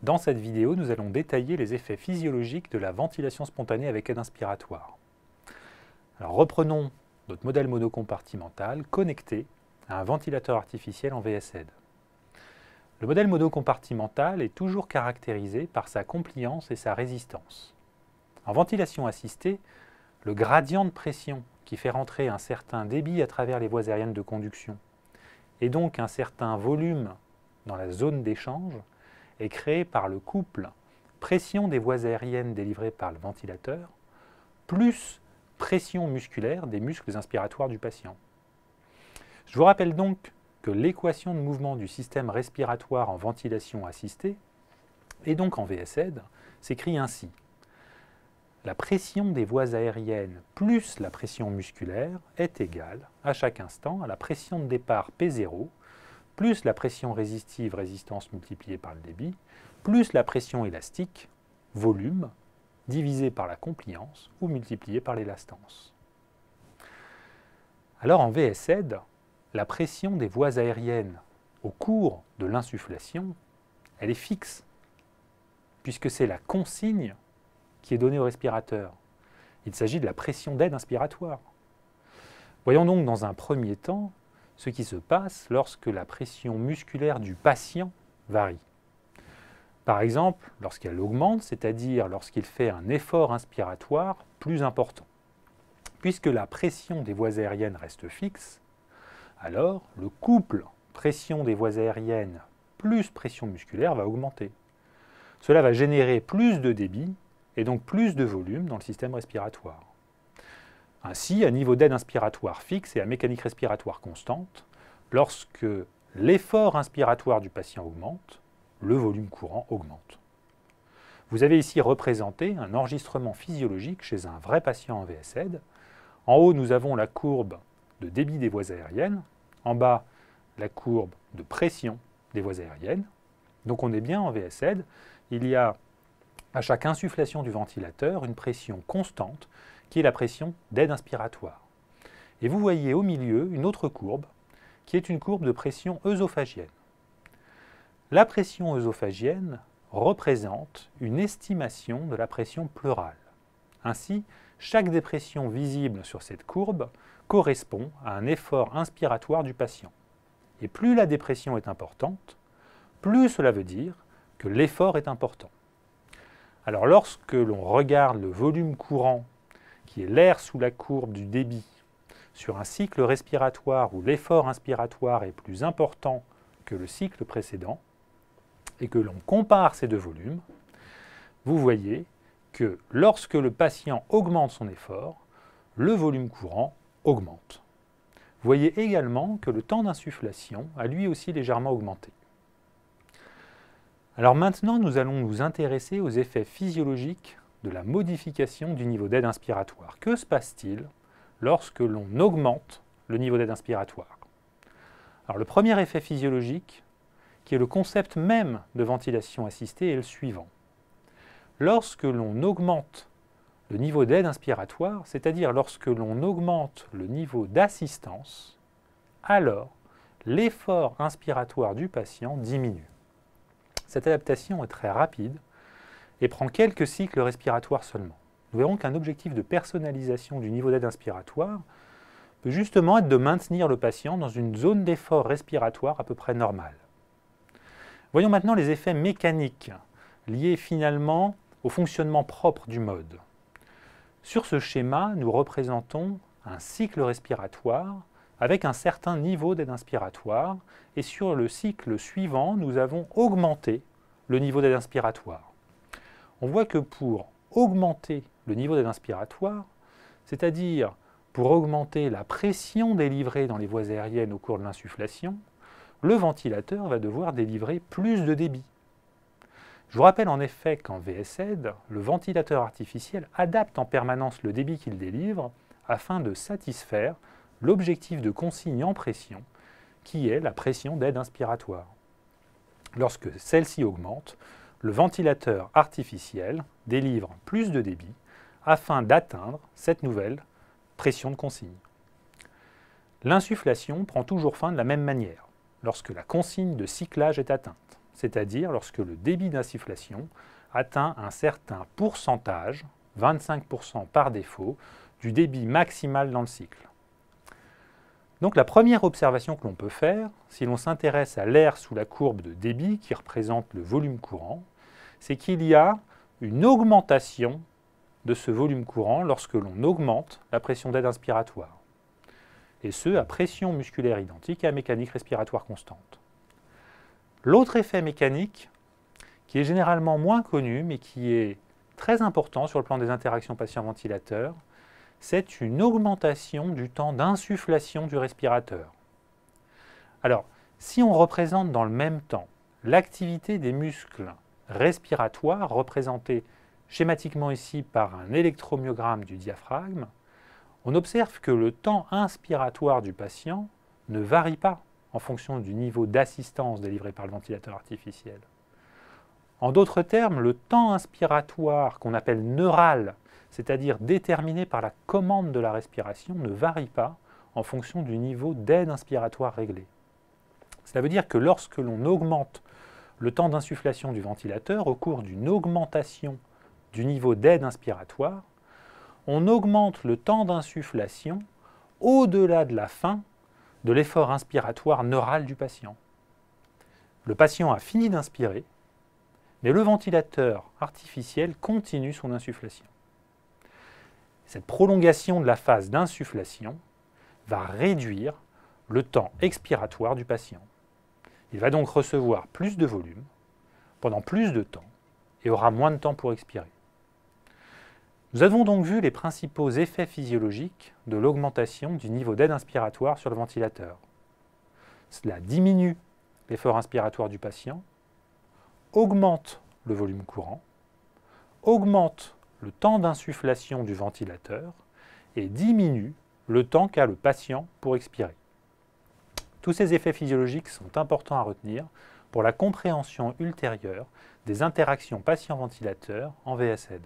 Dans cette vidéo, nous allons détailler les effets physiologiques de la ventilation spontanée avec aide inspiratoire. Alors reprenons notre modèle monocompartimental connecté à un ventilateur artificiel en VS-Aid. Le modèle monocompartimental est toujours caractérisé par sa compliance et sa résistance. En ventilation assistée, le gradient de pression qui fait rentrer un certain débit à travers les voies aériennes de conduction et donc un certain volume dans la zone d'échange est créé par le couple pression des voies aériennes délivrées par le ventilateur plus pression musculaire des muscles inspiratoires du patient. Je vous rappelle donc que l'équation de mouvement du système respiratoire en ventilation assistée et donc en VS-Aid s'écrit ainsi. La pression des voies aériennes plus la pression musculaire est égale à chaque instant à la pression de départ P0 plus la pression résistive résistance multipliée par le débit plus la pression élastique volume divisé par la compliance ou multiplié par l'élastance. Alors en VS-Aid, la pression des voies aériennes au cours de l'insufflation, elle est fixe puisque c'est la consigne qui est donnée au respirateur. Il s'agit de la pression d'aide inspiratoire. Voyons donc dans un premier temps ce qui se passe lorsque la pression musculaire du patient varie. Par exemple, lorsqu'elle augmente, c'est-à-dire lorsqu'il fait un effort inspiratoire plus important. Puisque la pression des voies aériennes reste fixe, alors le couple pression des voies aériennes plus pression musculaire va augmenter. Cela va générer plus de débit et donc plus de volume dans le système respiratoire. Ainsi, à niveau d'aide inspiratoire fixe et à mécanique respiratoire constante, lorsque l'effort inspiratoire du patient augmente, le volume courant augmente. Vous avez ici représenté un enregistrement physiologique chez un vrai patient en VS-Aid. En haut, nous avons la courbe de débit des voies aériennes. En bas, la courbe de pression des voies aériennes. Donc on est bien en VS-Aid. Il y a à chaque insufflation du ventilateur une pression constante qui est la pression d'aide inspiratoire. Et vous voyez au milieu une autre courbe qui est une courbe de pression œsophagienne. La pression œsophagienne représente une estimation de la pression pleurale. Ainsi, chaque dépression visible sur cette courbe correspond à un effort inspiratoire du patient. Et plus la dépression est importante, plus cela veut dire que l'effort est important. Alors lorsque l'on regarde le volume courant, qui est l'air sous la courbe du débit, sur un cycle respiratoire où l'effort inspiratoire est plus important que le cycle précédent, et que l'on compare ces deux volumes, vous voyez que lorsque le patient augmente son effort, le volume courant augmente. Vous voyez également que le temps d'insufflation a lui aussi légèrement augmenté. Alors maintenant, nous allons nous intéresser aux effets physiologiques de la modification du niveau d'aide inspiratoire. Que se passe-t-il lorsque l'on augmente le niveau d'aide inspiratoire? Alors le premier effet physiologique, qui est le concept même de ventilation assistée, est le suivant. Lorsque l'on augmente le niveau d'aide inspiratoire, c'est-à-dire lorsque l'on augmente le niveau d'assistance, alors l'effort inspiratoire du patient diminue. Cette adaptation est très rapide et prend quelques cycles respiratoires seulement. Nous verrons qu'un objectif de personnalisation du niveau d'aide inspiratoire peut justement être de maintenir le patient dans une zone d'effort respiratoire à peu près normale. Voyons maintenant les effets mécaniques liés finalement au fonctionnement propre du mode. Sur ce schéma, nous représentons un cycle respiratoire avec un certain niveau d'aide inspiratoire et sur le cycle suivant, nous avons augmenté le niveau d'aide inspiratoire. On voit que pour augmenter le niveau d'aide inspiratoire, c'est-à-dire pour augmenter la pression délivrée dans les voies aériennes au cours de l'insufflation, le ventilateur va devoir délivrer plus de débit. Je vous rappelle en effet qu'en VS-Aid, le ventilateur artificiel adapte en permanence le débit qu'il délivre afin de satisfaire l'objectif de consigne en pression, qui est la pression d'aide inspiratoire. Lorsque celle-ci augmente, le ventilateur artificiel délivre plus de débit afin d'atteindre cette nouvelle pression de consigne. L'insufflation prend toujours fin de la même manière, lorsque la consigne de cyclage est atteinte. c'est-à-dire lorsque le débit d'insufflation atteint un certain pourcentage, 25% par défaut, du débit maximal dans le cycle. Donc la première observation que l'on peut faire, si l'on s'intéresse à l'air sous la courbe de débit qui représente le volume courant, c'est qu'il y a une augmentation de ce volume courant lorsque l'on augmente la pression d'aide inspiratoire, et ce à pression musculaire identique et à mécanique respiratoire constante. L'autre effet mécanique, qui est généralement moins connu, mais qui est très important sur le plan des interactions patient-ventilateur, c'est une augmentation du temps d'insufflation du respirateur. Alors, si on représente dans le même temps l'activité des muscles respiratoires, représentée schématiquement ici par un électromyogramme du diaphragme, on observe que le temps inspiratoire du patient ne varie pas en fonction du niveau d'assistance délivré par le ventilateur artificiel. En d'autres termes, le temps inspiratoire qu'on appelle neural, c'est-à-dire déterminé par la commande de la respiration, ne varie pas en fonction du niveau d'aide inspiratoire réglé. Cela veut dire que lorsque l'on augmente le temps d'insufflation du ventilateur au cours d'une augmentation du niveau d'aide inspiratoire, on augmente le temps d'insufflation au-delà de la fin de l'effort inspiratoire neural du patient. Le patient a fini d'inspirer, mais le ventilateur artificiel continue son insufflation. Cette prolongation de la phase d'insufflation va réduire le temps expiratoire du patient. Il va donc recevoir plus de volume pendant plus de temps et aura moins de temps pour expirer. Nous avons donc vu les principaux effets physiologiques de l'augmentation du niveau d'aide inspiratoire sur le ventilateur. Cela diminue l'effort inspiratoire du patient, augmente le volume courant, augmente le temps d'insufflation du ventilateur et diminue le temps qu'a le patient pour expirer. Tous ces effets physiologiques sont importants à retenir pour la compréhension ultérieure des interactions patient-ventilateur en VSAID.